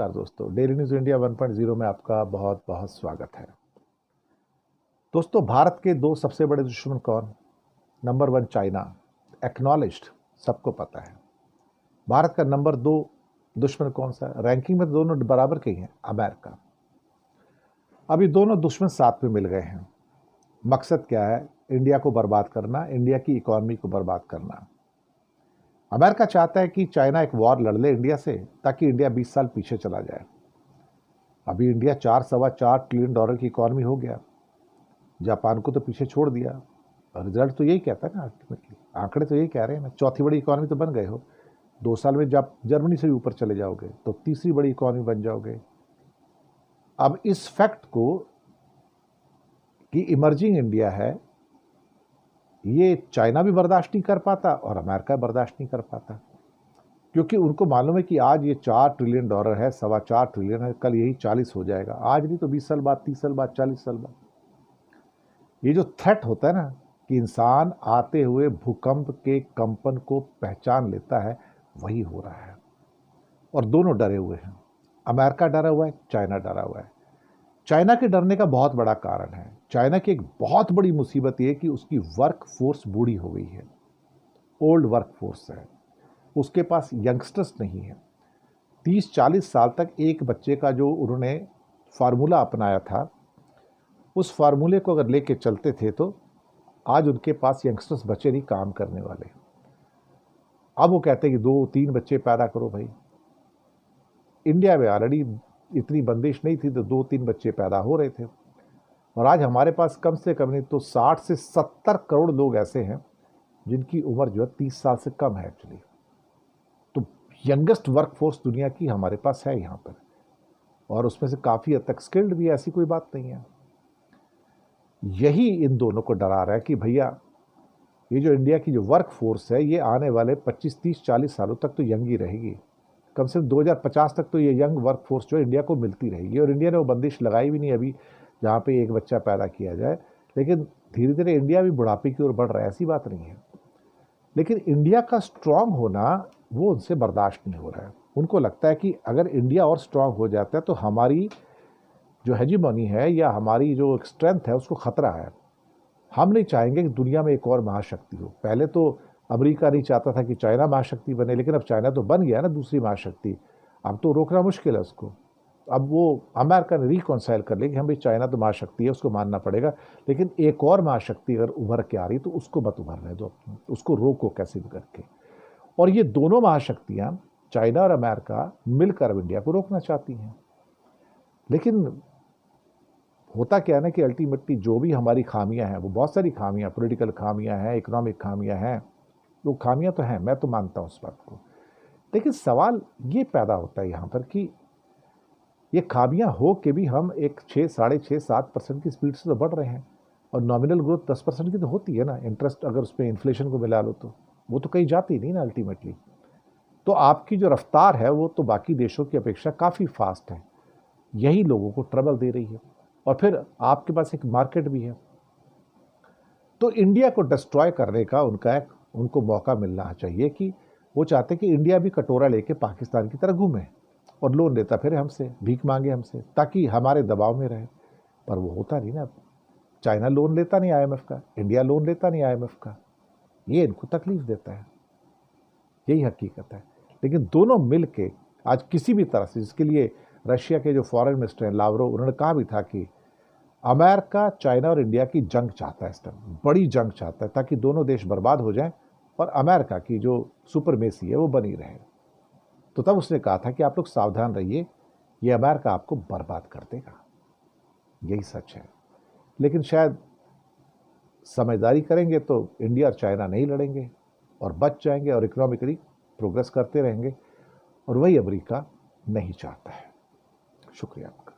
नमस्कार दोस्तों, daily news India 1.0 में आपका बहुत बहुत स्वागत है। दोस्तों, भारत के दो सबसे बड़े दुश्मन कौन? नंबर 1 चाइना, एक्नॉलेज्ड, सबको पता है। भारत का नंबर 2 दुश्मन कौन सा? रैंकिंग में दोनों बराबर के ही हैं, अमेरिका। अभी दोनों दुश्मन साथ में मिल गए हैं। मकसद क्या है? इंडिया को बर्बाद करना, इंडिया की इकोनॉमी को बर्बाद करना। अमेरिका चाहता है कि चाइना एक वॉर लड़ ले इंडिया से, ताकि इंडिया 20 साल पीछे चला जाए। अभी इंडिया 4.25 ट्रिलियन डॉलर की इकोनॉमी हो गया, जापान को तो पीछे छोड़ दिया। रिजल्ट तो यही कहता है ना, अल्टीमेटली आंकड़े तो यही कह रहे हैं ना। चौथी बड़ी इकोनॉमी तो बन गए हो, 2 साल में जब जर्मनी से भी ऊपर चले जाओगे तो तीसरी बड़ी इकोनॉमी बन जाओगे। अब इस फैक्ट को कि इमर्जिंग इंडिया है, ये चाइना भी बर्दाश्त नहीं कर पाता और अमेरिका बर्दाश्त नहीं कर पाता, क्योंकि उनको मालूम है कि आज ये 4 ट्रिलियन डॉलर है, 4.25 ट्रिलियन है, कल यही 40 हो जाएगा। आज नहीं तो 20 साल बाद, 30 साल बाद, 40 साल बाद। ये जो थ्रेट होता है ना, कि इंसान आते हुए भूकंप के कंपन को पहचान लेता है, वही हो रहा है। और दोनों डरे हुए हैं, अमेरिका डरा हुआ है, चाइना डरा हुआ है। चाइना के डरने का बहुत बड़ा कारण है, चाइना की एक बहुत बड़ी मुसीबत ये कि उसकी वर्क फोर्स बूढ़ी हो गई है, ओल्ड वर्क फोर्स है, उसके पास यंगस्टर्स नहीं है। 30-40 साल तक एक बच्चे का जो उन्होंने फार्मूला अपनाया था, उस फार्मूले को अगर लेके चलते थे तो आज उनके पास यंगस्टर्स बच्चे नहीं काम करने वाले। अब वो कहते हैं कि 2-3 बच्चे पैदा करो। भाई, इंडिया में ऑलरेडी इतनी बंदिश नहीं थी तो 2-3 बच्चे पैदा हो रहे थे, और आज हमारे पास कम से कम नहीं तो 60 से 70 करोड़ लोग ऐसे हैं जिनकी उम्र जो है 30 साल से कम है एक्चुअली। तो यंगेस्ट वर्क फोर्स दुनिया की हमारे पास है यहाँ पर, और उसमें से काफ़ी हद तक स्किल्ड भी है, ऐसी कोई बात नहीं है। यही इन दोनों को डरा रहा है कि भैया ये जो इंडिया की जो वर्क फोर्स है, ये आने वाले 25, 30, 40 सालों तक तो यंग ही रहेगी। कम से कम 2050 तक तो ये यंग वर्क फोर्स जो इंडिया को मिलती रहेगी। और इंडिया ने वो बंदिश लगाई भी नहीं अभी, जहाँ पे एक बच्चा पैदा किया जाए। लेकिन धीरे धीरे इंडिया भी बुढ़ापे की ओर बढ़ रहा है, ऐसी बात नहीं है। लेकिन इंडिया का स्ट्रांग होना वो उनसे बर्दाश्त नहीं हो रहा है। उनको लगता है कि अगर इंडिया और स्ट्रांग हो जाता है तो हमारी जो हेजीमनी है या हमारी जो स्ट्रेंथ है उसको खतरा है। हम नहीं चाहेंगे कि दुनिया में एक और महाशक्ति हो। पहले तो अमेरिका नहीं चाहता था कि चाइना महाशक्ति बने, लेकिन अब चाइना तो बन गया ना दूसरी महाशक्ति। अब तो रोकना मुश्किल है उसको। अब वो अमेरिका ने रिकॉन्साइल कर लिया कि हम भी चाइना तो महाशक्ति है, उसको मानना पड़ेगा, लेकिन एक और महाशक्ति अगर उभर के आ रही तो उसको मत उभरने दो, उसको रोको कैसे भी करके। और ये दोनों महाशक्तियाँ, चाइना और अमेरिका, मिलकर अब इंडिया को रोकना चाहती हैं। लेकिन होता क्या है ना कि अल्टीमेटली जो भी हमारी खामियां हैं, वो बहुत सारी खामियां, पॉलिटिकल खामियां हैं, इकोनॉमिक खामियां हैं, वो खामियां तो हैं, मैं तो मानता हूँ उस बात को। लेकिन सवाल ये पैदा होता है यहाँ पर कि ये खामियां हो के भी हम एक 6, 6.5, 7% की स्पीड से तो बढ़ रहे हैं, और नॉमिनल ग्रोथ 10% की तो होती है ना। इंटरेस्ट अगर उसमें इन्फ्लेशन को मिला लो तो वो तो कहीं जाती नहीं ना अल्टीमेटली। तो आपकी जो रफ्तार है वो तो बाकी देशों की अपेक्षा काफ़ी फास्ट है। यही लोगों को ट्रबल दे रही है, और फिर आपके पास एक मार्केट भी है। तो इंडिया को डिस्ट्रॉय करने का उनको मौका मिलना चाहिए कि वो चाहते कि इंडिया भी कटोरा लेके पाकिस्तान की तरह घूमे और लोन लेता फिर हमसे, भीख मांगे हमसे, ताकि हमारे दबाव में रहे। पर वो होता नहीं ना। चाइना लोन लेता नहीं IMF का, इंडिया लोन लेता नहीं IMF का। ये इनको तकलीफ देता है, यही हकीकत है। लेकिन दोनों मिल के आज किसी भी तरह से, जिसके लिए रशिया के जो फॉरेन मिनिस्टर हैं लावरोव, उन्होंने कहा भी था कि अमेरिका चाइना और इंडिया की जंग चाहता है, इस टाइम बड़ी जंग चाहता है, ताकि दोनों देश बर्बाद हो जाएं और अमेरिका की जो सुपरमेसी है वो बनी रहे। तो तब उसने कहा था कि आप लोग सावधान रहिए, ये अमेरिका आपको बर्बाद कर देगा। यही सच है। लेकिन शायद समझदारी करेंगे तो इंडिया और चाइना नहीं लड़ेंगे और बच जाएंगे और इकोनॉमिकली प्रोग्रेस करते रहेंगे, और वही अमेरिका नहीं चाहता है। शुक्रिया आपका।